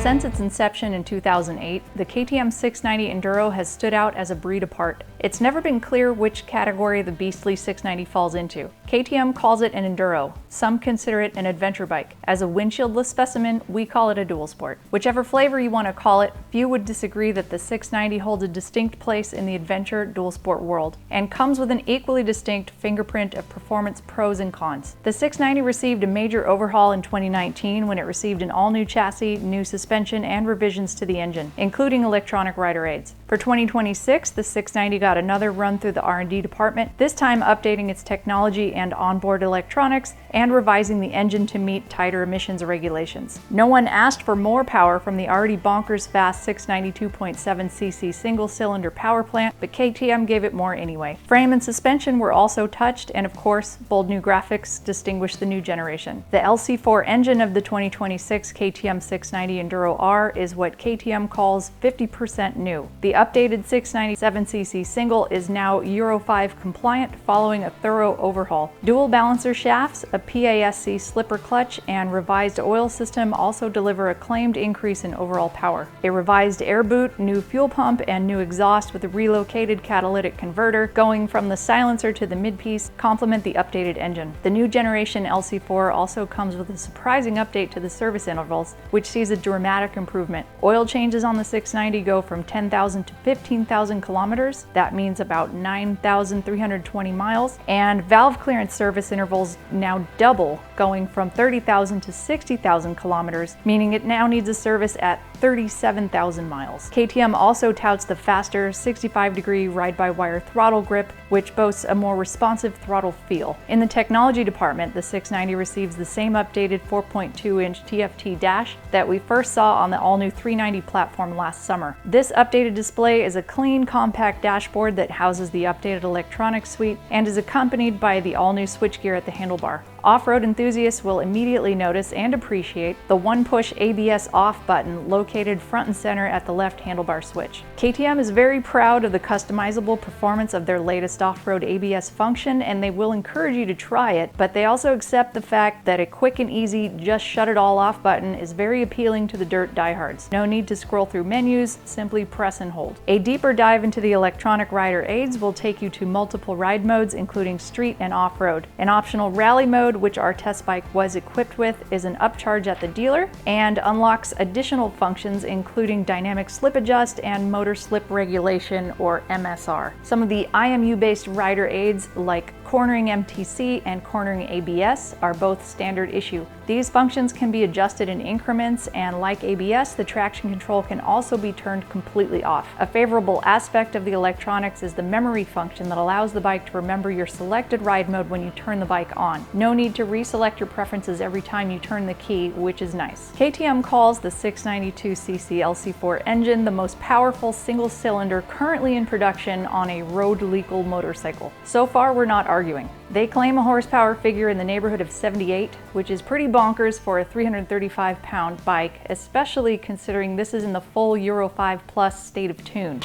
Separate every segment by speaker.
Speaker 1: Since its inception in 2008, the KTM 690 Enduro has stood out as a breed apart. It's never been clear which category the beastly 690 falls into. KTM calls it an Enduro. Some consider it an adventure bike. As a windshieldless specimen, we call it a dual sport. Whichever flavor you want to call it, few would disagree that the 690 holds a distinct place in the adventure dual sport world, and comes with an equally distinct fingerprint of performance pros and cons. The 690 received a major overhaul in 2019 when it received an all-new chassis, new suspension, and revisions to the engine, including electronic rider aids. For 2026, the 690 got another run through the R&D department, this time updating its technology and onboard electronics and revising the engine to meet tighter emissions regulations. No one asked for more power from the already bonkers fast 692.7cc single-cylinder power plant, but KTM gave it more anyway. Frame and suspension were also touched, and of course, bold new graphics distinguished the new generation. The LC4 engine of the 2026 KTM 690 Enduro R is what KTM calls 50% new. The updated 697cc single is now Euro 5 compliant following a thorough overhaul. Dual balancer shafts, a PASC slipper clutch, and revised oil system also deliver a claimed increase in overall power. A revised air boot, new fuel pump, and new exhaust with a relocated catalytic converter going from the silencer to the midpiece complement the updated engine. The new generation LC4 also comes with a surprising update to the service intervals, which sees a dramatic improvement. Oil changes on the 690 go from 10,000 to 15,000 kilometers. That means about 9,320 miles. And valve clearance service intervals now double, going from 30,000 to 60,000 kilometers, meaning it now needs a service at 37,000 miles. KTM also touts the faster 65-degree ride-by-wire throttle grip, which boasts a more responsive throttle feel. In the technology department, the 690 receives the same updated 4.2-inch TFT dash that we first saw on the all-new 390 platform last summer. This updated display is a clean, compact dashboard that houses the updated electronics suite and is accompanied by the all-new switchgear at the handlebar. Off-road enthusiasts will immediately notice and appreciate the one-push ABS off button located front and center at the left handlebar switch. KTM is very proud of the customizable performance of their latest off-road ABS function, and they will encourage you to try it, but they also accept the fact that a quick and easy just shut it all off button is very appealing to the dirt diehards. No need to scroll through menus, simply press and hold. A deeper dive into the electronic rider aids will take you to multiple ride modes, including street and off-road. An optional rally mode, which our test bike was equipped with, is an upcharge at the dealer and unlocks additional functions including dynamic slip adjust and motor slip regulation, or MSR. Some of the IMU-based rider aids like cornering MTC and cornering ABS are both standard issue. These functions can be adjusted in increments, and like ABS, the traction control can also be turned completely off. A favorable aspect of the electronics is the memory function that allows the bike to remember your selected ride mode when you turn the bike on. No need to reselect your preferences every time you turn the key, which is nice. KTM calls the 692cc LC4 engine the most powerful single cylinder currently in production on a road legal motorcycle. So far, we're not arguing. They claim a horsepower figure in the neighborhood of 78, which is pretty bonkers for a 335-pound bike, especially considering this is in the full Euro 5 Plus state of tune.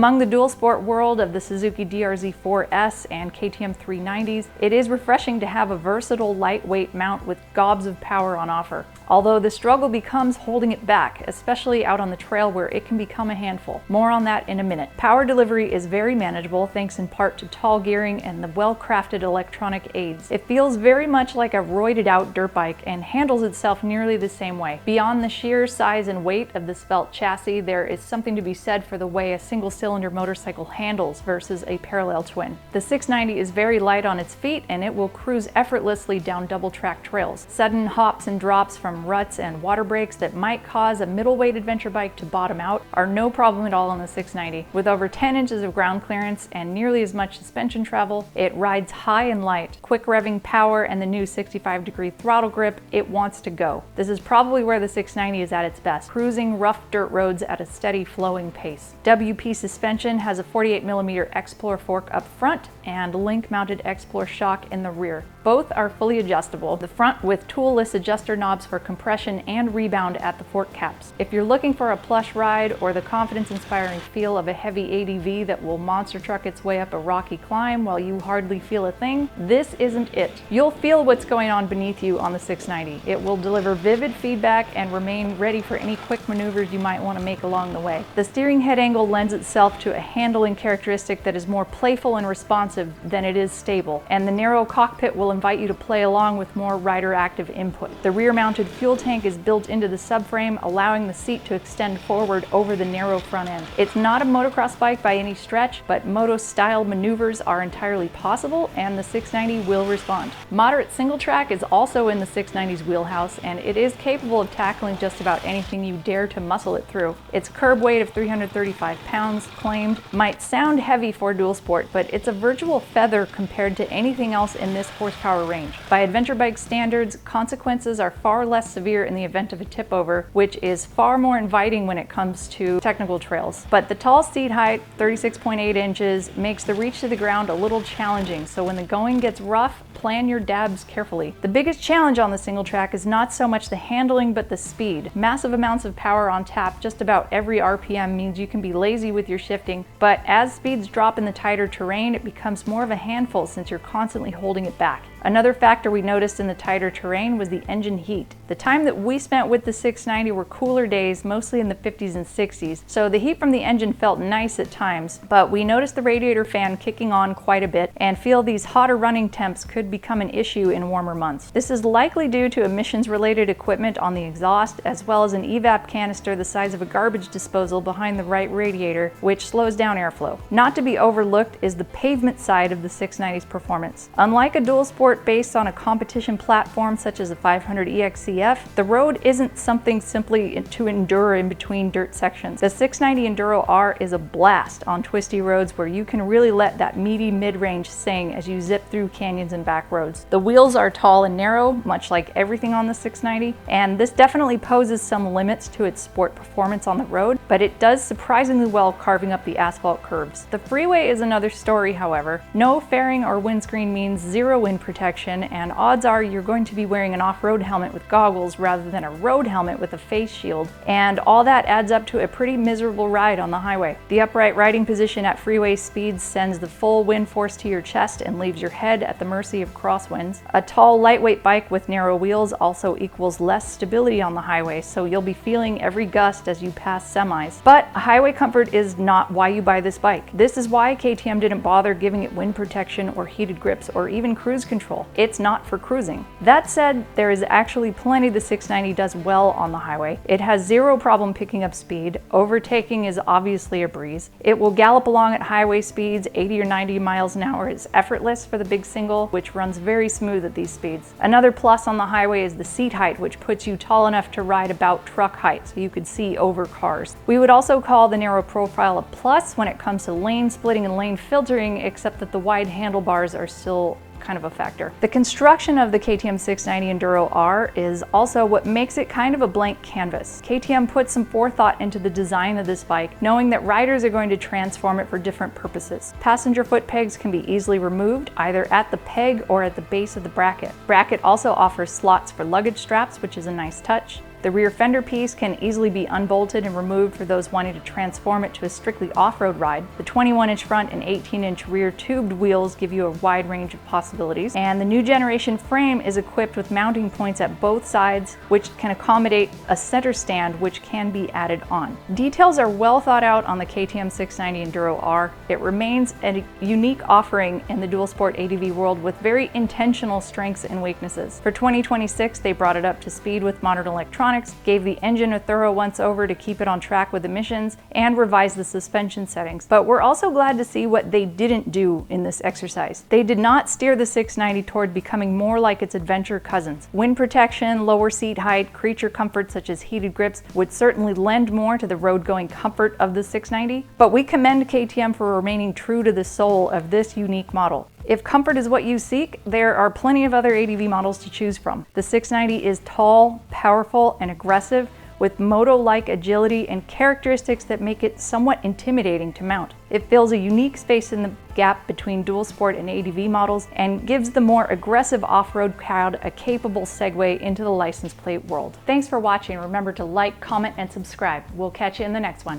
Speaker 1: Among the dual sport world of the Suzuki DRZ4S and KTM 390s, it is refreshing to have a versatile lightweight mount with gobs of power on offer. Although the struggle becomes holding it back, especially out on the trail where it can become a handful. More on that in a minute. Power delivery is very manageable thanks in part to tall gearing and the well-crafted electronic aids. It feels very much like a roided out dirt bike and handles itself nearly the same way. Beyond the sheer size and weight of the svelte chassis, there is something to be said for the way a single-cylinder motorcycle handles versus a parallel twin. The 690 is very light on its feet and it will cruise effortlessly down double-track trails. Sudden hops and drops from ruts and water breaks that might cause a middleweight adventure bike to bottom out are no problem at all on the 690. With over 10 inches of ground clearance and nearly as much suspension travel, it rides high and light. Quick revving power and the new 65-degree throttle grip, it wants to go. This is probably where the 690 is at its best, cruising rough dirt roads at a steady flowing pace. WP suspension has a 48mm Explore fork up front and link-mounted Explore shock in the rear. Both are fully adjustable, the front with toolless adjuster knobs for compression and rebound at the fork caps. If you're looking for a plush ride or the confidence-inspiring feel of a heavy ADV that will monster truck its way up a rocky climb while you hardly feel a thing, this isn't it. You'll feel what's going on beneath you on the 690. It will deliver vivid feedback and remain ready for any quick maneuvers you might want to make along the way. The steering head angle lends itself to a handling characteristic that is more playful and responsive than it is stable, and the narrow cockpit will invite you to play along with more rider-active input. The rear-mounted fuel tank is built into the subframe, allowing the seat to extend forward over the narrow front end. It's not a motocross bike by any stretch, but moto-style maneuvers are entirely possible, and the 690 will respond. Moderate single track is also in the 690's wheelhouse, and it is capable of tackling just about anything you dare to muscle it through. Its curb weight of 335 pounds, claimed, might sound heavy for dual sport, but it's a virtual feather compared to anything else in this horsepower range. By adventure bike standards, consequences are far less severe in the event of a tip over, which is far more inviting when it comes to technical trails. But the tall seat height, 36.8 inches, makes the reach to the ground a little challenging, so when the going gets rough, plan your dabs carefully. The biggest challenge on the single track is not so much the handling, but the speed. Massive amounts of power on tap just about every RPM means you can be lazy with your shifting, but as speeds drop in the tighter terrain, it becomes more of a handful since you're constantly holding it back. Another factor we noticed in the tighter terrain was the engine heat. The time that we spent with the 690 were cooler days, mostly in the 50s and 60s, so the heat from the engine felt nice at times, but we noticed the radiator fan kicking on quite a bit and feel these hotter running temps could become an issue in warmer months. This is likely due to emissions-related equipment on the exhaust, as well as an evap canister the size of a garbage disposal behind the right radiator, which slows down airflow. Not to be overlooked is the pavement side of the 690's performance. Unlike a dual sport based on a competition platform such as the 500 EXCF, the road isn't something simply to endure in between dirt sections. The 690 Enduro R is a blast on twisty roads where you can really let that meaty mid-range sing as you zip through canyons and back roads. The wheels are tall and narrow, much like everything on the 690, and this definitely poses some limits to its sport performance on the road, but it does surprisingly well carving up the asphalt curves. The freeway is another story, however. No fairing or windscreen means zero wind protection, and odds are you're going to be wearing an off-road helmet with goggles rather than a road helmet with a face shield, and all that adds up to a pretty miserable ride on the highway. The upright riding position at freeway speeds sends the full wind force to your chest and leaves your head at the mercy of crosswinds. A tall, lightweight bike with narrow wheels also equals less stability on the highway, so you'll be feeling every gust as you pass semis. But highway comfort is not why you buy this bike. This is why KTM didn't bother giving it wind protection or heated grips or even cruise control. It's not for cruising. That said, there is actually plenty the 690 does well on the highway. It has zero problem picking up speed. Overtaking is obviously a breeze. It will gallop along at highway speeds. 80 or 90 miles an hour is effortless for the big single, which runs very smooth at these speeds. Another plus on the highway is the seat height, which puts you tall enough to ride about truck height, so you could see over cars. We would also call the narrow profile a plus when it comes to lane splitting and lane filtering, except that the wide handlebars are still kind of a factor. The construction of the KTM 690 Enduro R is also what makes it kind of a blank canvas. KTM put some forethought into the design of this bike, knowing that riders are going to transform it for different purposes. Passenger foot pegs can be easily removed, either at the peg or at the base of the bracket. Bracket also offers slots for luggage straps, which is a nice touch. The rear fender piece can easily be unbolted and removed for those wanting to transform it to a strictly off-road ride. The 21-inch front and 18-inch rear tubed wheels give you a wide range of possibilities, and the new generation frame is equipped with mounting points at both sides, which can accommodate a center stand which can be added on. Details are well thought out on the KTM 690 Enduro R. It remains a unique offering in the dual sport ADV world with very intentional strengths and weaknesses. For 2026, they brought it up to speed with modern electronics, gave the engine a thorough once-over to keep it on track with emissions, and revised the suspension settings. But we're also glad to see what they didn't do in this exercise. They did not steer the 690 toward becoming more like its adventure cousins. Wind protection, lower seat height, creature comfort such as heated grips would certainly lend more to the road-going comfort of the 690, but we commend KTM for remaining true to the soul of this unique model. If comfort is what you seek, there are plenty of other ADV models to choose from. The 690 is tall, powerful, and aggressive, with moto-like agility and characteristics that make it somewhat intimidating to mount. It fills a unique space in the gap between dual sport and ADV models and gives the more aggressive off-road crowd a capable segue into the license plate world. Thanks for watching. Remember to like, comment, and subscribe. We'll catch you in the next one.